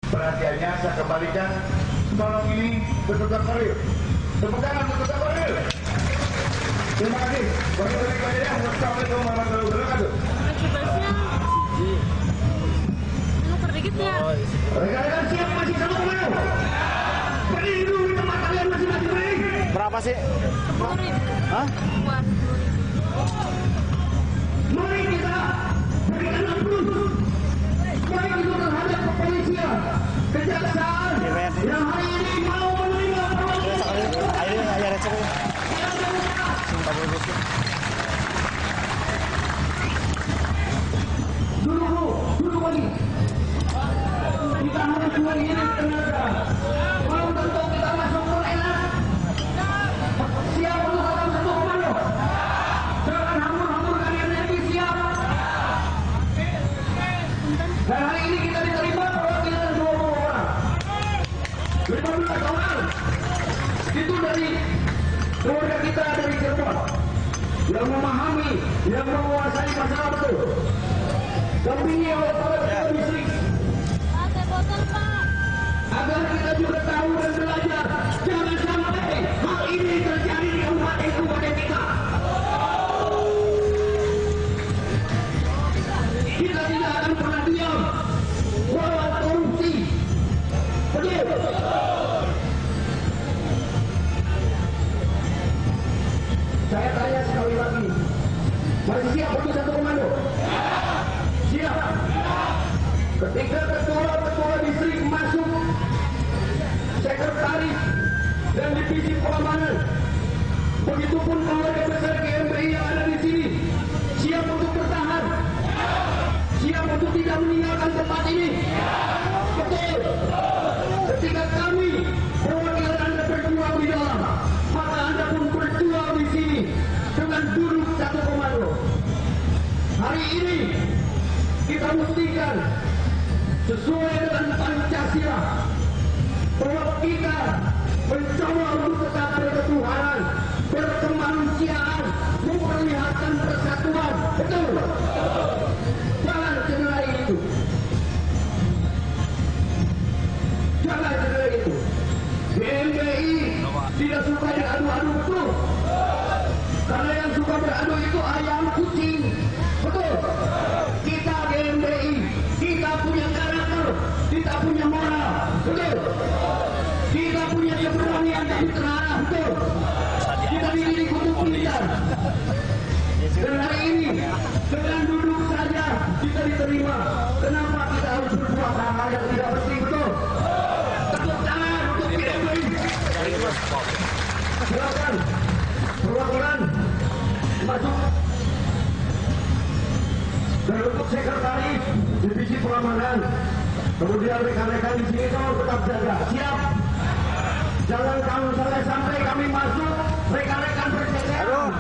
Perhatiannya saya kembalikan. Tolong ini bertukar koril. Tepuk tangan bertukar koril. Terima kasih. Wassalamualaikum warahmatullahi wabarakatuh. Nuker dikit ya. Rekan-rekan siap masih sama komando. Berdiri dulu di tempat kalian masing-masing. Berapa sih? 10.000. Hah? Buat 10.000. Mari kita berikan aplaus. Baik itu terhadap kepolisian, kejaksaan yang hari ini mau menerima dulu lagi. Kita harus mengirim tenaga. Mau tentu kita masuk ke enak. Siap untuk datang satu komando. Jangan hambur-hamburkan energi, siap. Dan hari ini kita diterima perwakilan 20 orang. 15 orang. Itu dari keluarga kita dari Cirebon. Yang memahami, yang menguasai masalah betul. Dampingi oleh para ketua distrik. Ada botol, Pak. Agar kita juga tahu dan belajar. Jangan sampai hal ini terjadi di kabupaten kita. Kita tidak akan pernah diam melawan korupsi. Betul. Saya tanya sekali lagi, masih siap untuk satu komando? Siap. Ketika ketua distrik masuk, sekretaris dan divisi pengamanan, begitupun keluarga besar GMBI yang ada di sini, siap untuk bertahan, siap untuk tidak meninggalkan tempat ini. Betul. Ketika kami perwakilan Anda berjuang di dalam, maka Anda pun berjuang di sini dengan duduk satu komando. Hari ini kita buktikan sesuai dengan Pancasila bahwa kita mencoba untuk tetap berketuhanan, berkemanusiaan, memperlihatkan persatuan. Betul. Jangan cederai itu. Jangan cederai itu. GMBI tidak suka diadu-adu, betul. Karena yang suka beradu itu ayam kucing. Betul. Kita GMBI, kita punya karakter, kita punya moral. Betul. Kita punya keberanian dan terarah. Betul. Kita dididik untuk pintar. Dan hari ini dengan duduk saja kita diterima. Kenapa kita harus berbuat hal yang tidak penting? Betul. Tepuk tangan untuk GMBI. Silakan perwakilan masuk. Dan untuk sekretaris divisi pengamanan, kemudian rekan-rekan di sini tolong tetap jaga. Siap. Jangan sampai kami masuk, rekan-rekan berjaga.